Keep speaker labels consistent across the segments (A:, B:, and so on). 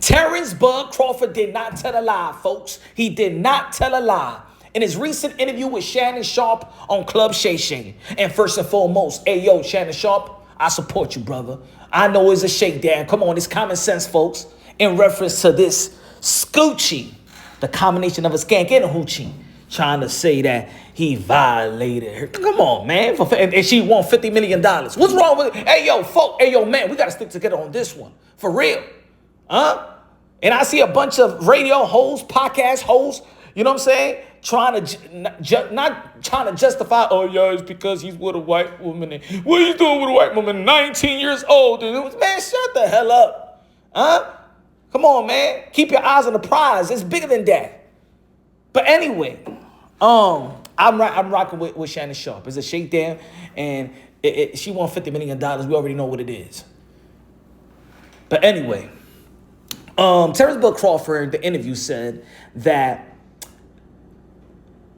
A: Terence Bud Crawford did not tell a lie, folks. He did not tell a lie. In his recent interview with Shannon Sharpe on Club Shay. And first and foremost, hey, yo, Shannon Sharpe, I support you, brother. I know it's a shakedown. Come on, it's common sense, folks. In reference to this Scoochie, the combination of a skank and a hoochie, trying to say that he violated her. Come on, man. And she won $50 million. What's wrong with it? Hey, yo, folk. Hey, yo, man, we got to stick together on this one. For real. Huh? And I see a bunch of radio hosts, podcast hosts, you know what I'm saying? Trying to, not trying to justify, oh, yeah, it's because he's with a white woman. And what are you doing with a white woman? 19 years old. And it was, man, shut the hell up. Huh? Come on, man. Keep your eyes on the prize. It's bigger than that. But anyway, I'm rocking with Shannon Sharpe. It's a shakedown, and she won $50 million. We already know what it is. But anyway, Terence Bud Crawford in the interview said that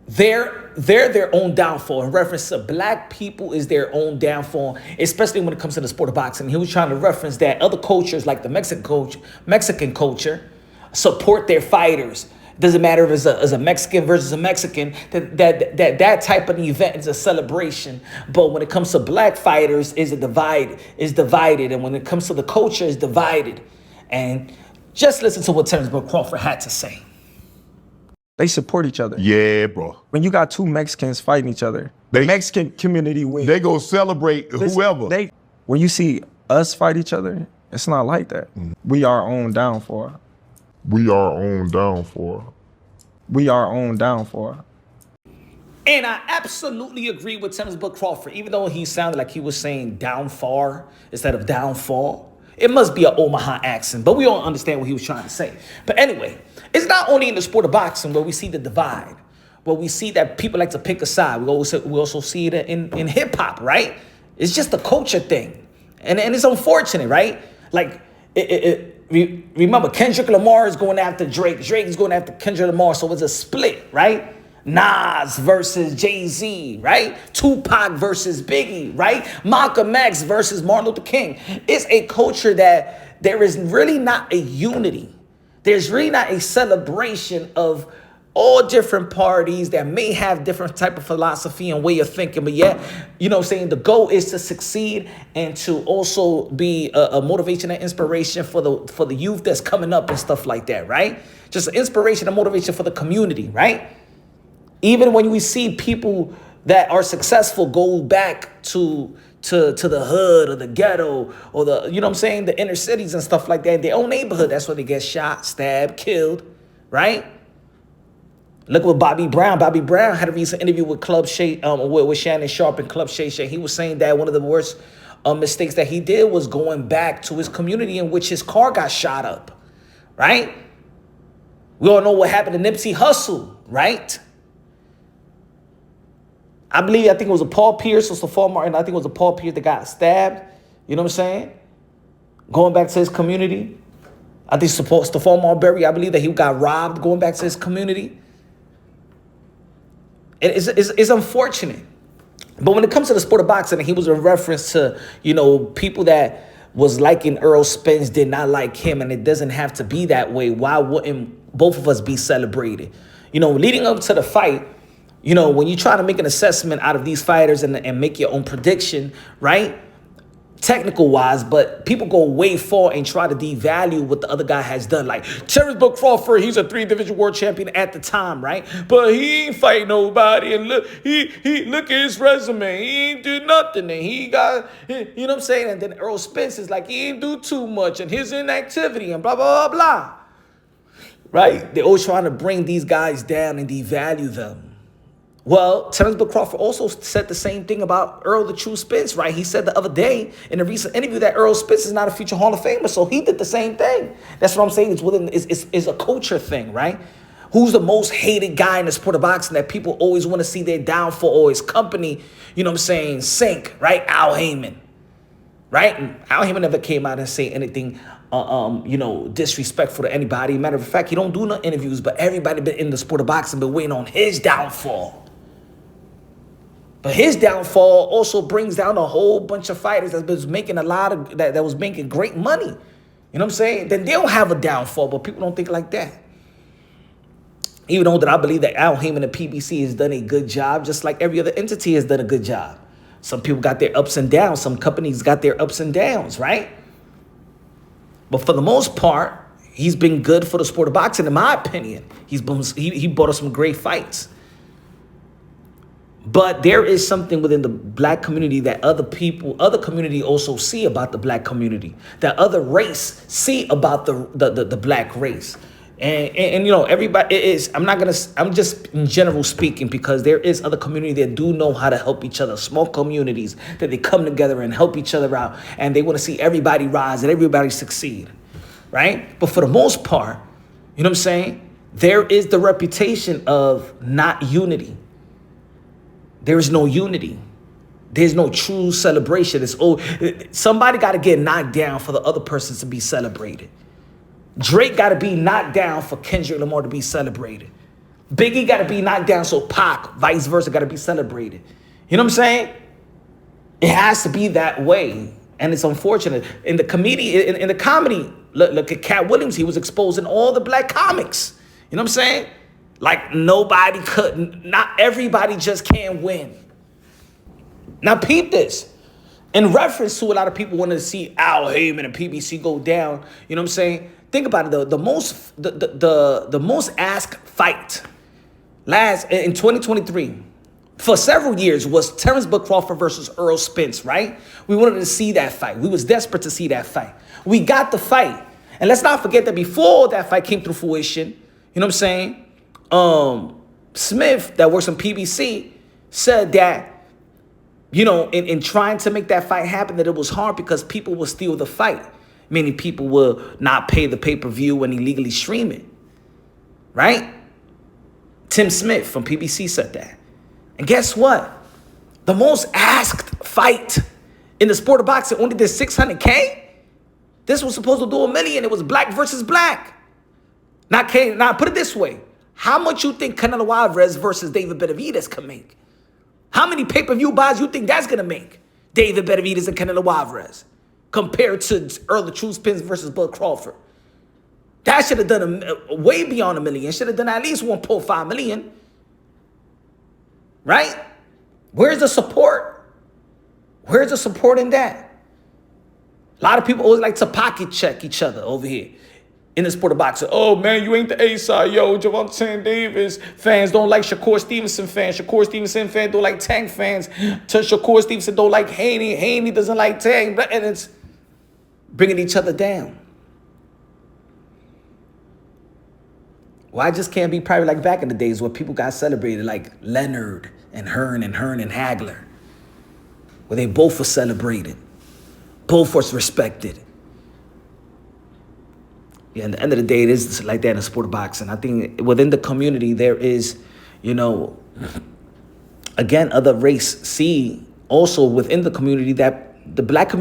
A: they're their own downfall. In reference to black people is their own downfall, especially when it comes to the sport of boxing. He was trying to reference that other cultures like the Mexican culture support their fighters. Doesn't matter if it's a Mexican versus a Mexican. That type of event is a celebration. But when it comes to black fighters, is divided. And when it comes to the culture, is divided. And just listen to what Terence Bud Crawford had to say.
B: They support each other.
C: Yeah, bro.
B: When you got two Mexicans fighting each other, the Mexican community wins.
C: They go celebrate whoever.
B: When you see us fight each other, it's not like that. We are our own downfall.
C: We are our own downfall.
B: We are our own downfall.
A: And I absolutely agree with Terence Bud Crawford, even though he sounded like he was saying downfall instead of downfall. It must be an Omaha accent, but we all understand what he was trying to say. But anyway, it's not only in the sport of boxing where we see the divide, where we see that people like to pick a side. We also see it in hip-hop, right? It's just a culture thing. And it's unfortunate, right? Like, remember, Kendrick Lamar is going after Drake. Drake is going after Kendrick Lamar, so it's a split, right? Nas versus Jay-Z, right? Tupac versus Biggie, right? Malcolm X versus Martin Luther King. It's a culture that there is really not a unity. There's really not a celebration of all different parties that may have different type of philosophy and way of thinking, but yet, you know what I'm saying, the goal is to succeed and to also be a motivation and inspiration for the youth that's coming up and stuff like that, right? Just inspiration and motivation for the community, right? Even when we see people that are successful go back to the hood or the ghetto or the, you know what I'm saying, the inner cities and stuff like that, in their own neighborhood, that's where they get shot, stabbed, killed, right? Look at Bobby Brown. Bobby Brown had a recent interview with Club Shay, with Shannon Sharpe and Club Shay. He was saying that one of the worst mistakes that he did was going back to his community in which his car got shot up, right? We all know what happened to Nipsey Hussle, right? I think it was a Paul Pierce or Stephon Martin. I think it was a Paul Pierce that got stabbed. You know what I'm saying? Going back to his community. I think Stephon Marbury, I believe that he got robbed going back to his community. It's unfortunate. But when it comes to the sport of boxing, he was in reference to, you know, people that was liking Earl Spence did not like him, and it doesn't have to be that way. Why wouldn't both of us be celebrated? You know, leading up to the fight, you know, when you try to make an assessment out of these fighters and make your own prediction, right? Technical wise, but people go way far and try to devalue what the other guy has done. Like Terence Bud Crawford, he's a 3-division world champion at the time, right? But he ain't fight nobody, and look, he look at his resume. He ain't do nothing, and he got, you know what I'm saying? And then Earl Spence is like, he ain't do too much, and his inactivity, and blah, blah, blah, blah. Right? They're always trying to bring these guys down and devalue them. Well, Terence Bud Crawford also said the same thing about Earl the True Spence, right? He said the other day in a recent interview that Earl Spence is not a future Hall of Famer, so he did the same thing. That's what I'm saying. It's a culture thing, right? Who's the most hated guy in the sport of boxing that people always want to see their downfall or his company, you know what I'm saying, sink, right? Al Heyman, right? And Al Heyman never came out and say anything you know, disrespectful to anybody. Matter of fact, he don't do no interviews, but everybody been in the sport of boxing been waiting on his downfall. But his downfall also brings down a whole bunch of fighters that was making that was making great money. You know what I'm saying? Then they'll have a downfall, but people don't think like that. Even though that I believe that Al Heyman and PBC has done a good job, just like every other entity has done a good job. Some people got their ups and downs. Some companies got their ups and downs, right? But for the most part, he's been good for the sport of boxing, in my opinion. He brought us some great fights. But there is something within the black community that other community also see about the black community, that other race see about the black race. And you know, everybody is, I'm just in general speaking, because there is other community that do know how to help each other, small communities that they come together and help each other out, and they want to see everybody rise and everybody succeed, right? But for the most part, you know what I'm saying? There is the reputation of not unity. There is no unity. There's no true celebration. Somebody got to get knocked down for the other person to be celebrated. Drake got to be knocked down for Kendrick Lamar to be celebrated. Biggie got to be knocked down so Pac, vice versa, got to be celebrated. You know what I'm saying? It has to be that way. And it's unfortunate. In the comedy, look at Cat Williams. He was exposing all the black comics. You know what I'm saying? Like not everybody just can't win. Now peep this. In reference to a lot of people wanting to see Al Heyman and PBC go down, you know what I'm saying? Think about it. The most asked fight in 2023 for several years was Terence Crawford versus Earl Spence, right? We wanted to see that fight. We was desperate to see that fight. We got the fight. And let's not forget that before that fight came to fruition, you know what I'm saying? Smith, that works on PBC, said that, you know, in trying to make that fight happen, that it was hard because people will steal the fight. Meaning people will not pay the pay-per-view and illegally stream it. Right? Tim Smith from PBC said that. And guess what? The most asked fight in the sport of boxing only did 600K. This was supposed to do 1 million. It was black versus black. Now put it this way. How much you think Canelo Alvarez versus David Benavidez can make? How many pay-per-view buys you think that's going to make? David Benavidez and Canelo Alvarez compared to Earl the True Spence versus Bud Crawford. That should have done way beyond 1 million. Should have done at least 1.5 million. Right? Where's the support? Where's the support in that? A lot of people always like to pocket check each other over here in the sport of boxing. Oh, man, you ain't the A-side. Yo, Javante Davis fans don't like Shakur Stevenson fans. Shakur Stevenson fans don't like Tank fans. Shakur Stevenson don't like Haney. Haney doesn't like Tank. And it's bringing each other down. Why just can't be private like back in the days where people got celebrated like Leonard and Hearn and Hagler, where they both were celebrated, both was respected. Yeah, at the end of the day, it is like that in the sport of boxing. I think within the community, there is, you know, again, other race see also within the community that the black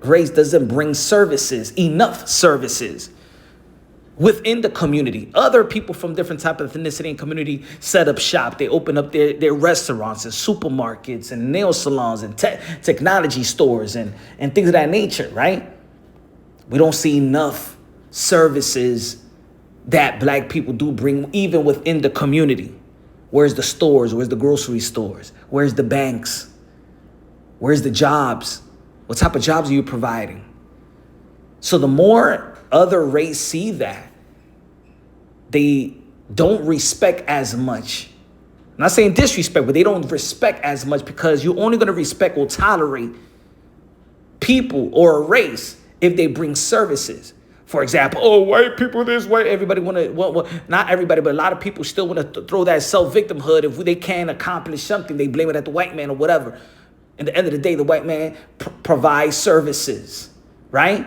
A: race doesn't bring enough services within the community. Other people from different type of ethnicity and community set up shop. They open up their restaurants and supermarkets and nail salons and technology stores and things of that nature, right? We don't see enough services that black people do bring even within the community. Where's the stores? Where's the grocery stores? Where's the banks? Where's the jobs? What type of jobs are you providing? So the more other race see that, they don't respect as much. I'm not saying disrespect, but they don't respect as much because you're only going to respect or tolerate people or a race if they bring services. For example, oh, white people this way. Everybody want to, not everybody, but a lot of people still want to throw that self-victimhood. If they can't accomplish something, they blame it at the white man or whatever. At the end of the day, the white man provides services, right?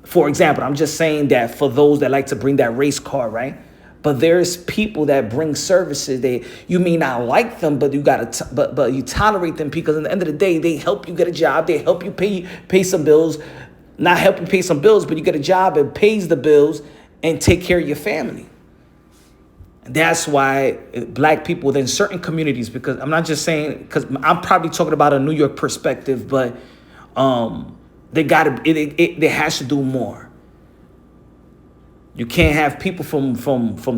A: For example, I'm just saying that for those that like to bring that race card, right? But there's people that bring services. You may not like them, but but you tolerate them because at the end of the day, they help you get a job. They help you pay some bills. Not help you pay some bills, but you get a job that pays the bills and take care of your family. And that's why black people within certain communities, because I'm not just saying, because I'm probably talking about a New York perspective, but They has to do more. You can't have people from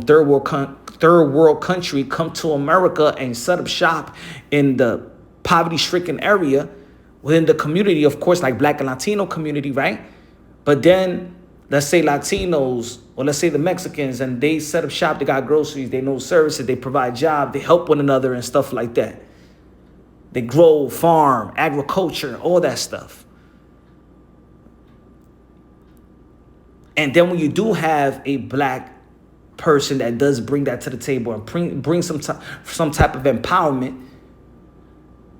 A: third world country come to America and set up shop in the poverty-stricken area within the community, of course, like Black and Latino community, right? But then let's say Latinos, or let's say the Mexicans, and they set up shop, they got groceries, they know services, they provide jobs, they help one another and stuff like that. They grow, farm, agriculture, all that stuff. And then when you do have a Black person that does bring that to the table and bring some type of empowerment,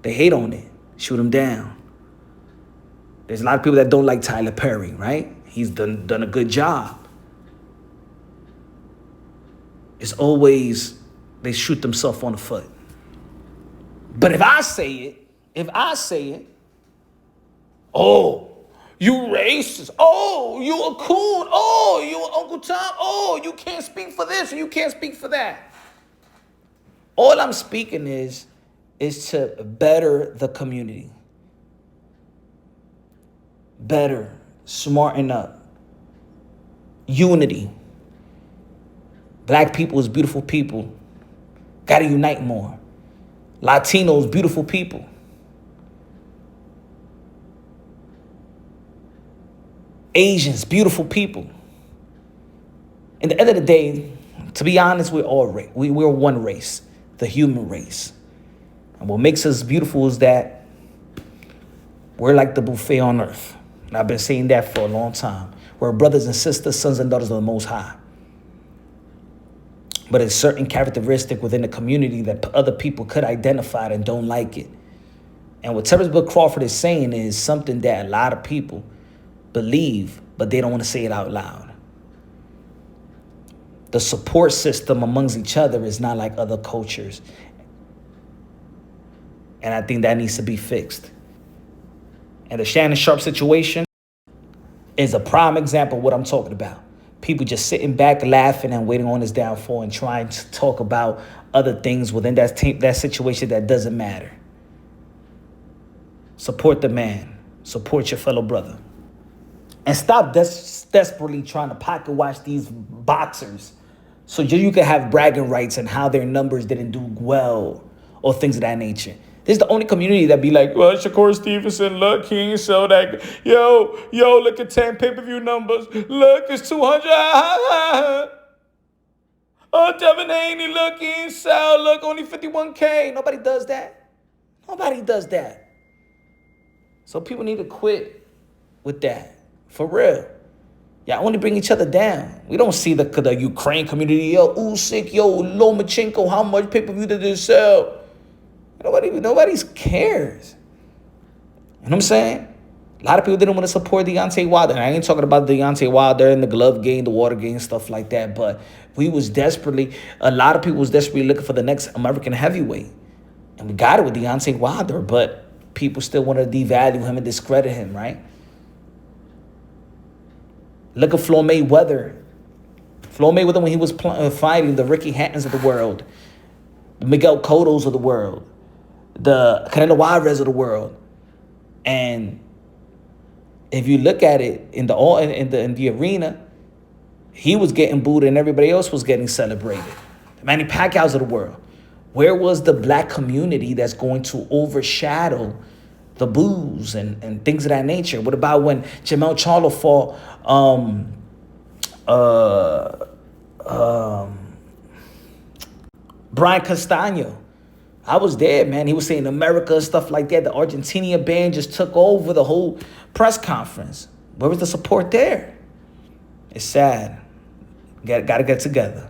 A: they hate on it, shoot them down. There's a lot of people that don't like Tyler Perry, right? He's done a good job. It's always they shoot themselves on the foot. But if I say it, oh, you racist. Oh, you a coon. Oh, you Uncle Tom. Oh, you can't speak for this or you can't speak for that. All I'm speaking is to better the community. Better, smarten up. Unity. Black people is beautiful people. Gotta unite more. Latinos, beautiful people. Asians, beautiful people. At the end of the day, to be honest, we're one race, the human race. And what makes us beautiful is that we're like the buffet on earth. And I've been saying that for a long time. We're brothers and sisters, sons and daughters of the Most High. But it's certain characteristic within the community that other people could identify and don't like it. And what Terence Crawford is saying is something that a lot of people believe, but they don't want to say it out loud. The support system amongst each other is not like other cultures. And I think that needs to be fixed. And the Shannon Sharpe situation is a prime example of what I'm talking about. People just sitting back, laughing and waiting on his downfall and trying to talk about other things within that situation that doesn't matter. Support the man. Support your fellow brother. And stop desperately trying to pocket watch these boxers so you can have bragging rights and how their numbers didn't do well or things of that nature. This is the only community that be like, well, Shakur Stevenson, look, he ain't so that. Yo, look at 10 pay-per-view numbers. Look, it's 200. Oh, Devin Haney, look, he ain't sell. Look, only 51K. Nobody does that. Nobody does that. So people need to quit with that. For real. Y'all only bring each other down. We don't see the Ukraine community. Yo, Usyk, yo, Lomachenko, how much pay-per-view did they sell? Nobody cares. You know what I'm saying? A lot of people didn't want to support Deontay Wilder. And I ain't talking about Deontay Wilder and the glove game, the water game, stuff like that. But a lot of people was desperately looking for the next American heavyweight. And we got it with Deontay Wilder. But people still want to devalue him and discredit him, right? Look at Floyd Mayweather. Floyd Mayweather when he was fighting the Ricky Hattons of the world, the Miguel Cottos of the world, the Canelo Alvarez of the world. And if you look at it in the arena, he was getting booed and everybody else was getting celebrated. The Manny Pacquiao's of the world. Where was the Black community that's going to overshadow the boos and things of that nature? What about when Jamel Charlo fought Brian Castano? I was there, man. He was saying America, stuff like that. The Argentina band just took over the whole press conference. Where was the support there? It's sad. Gotta get together.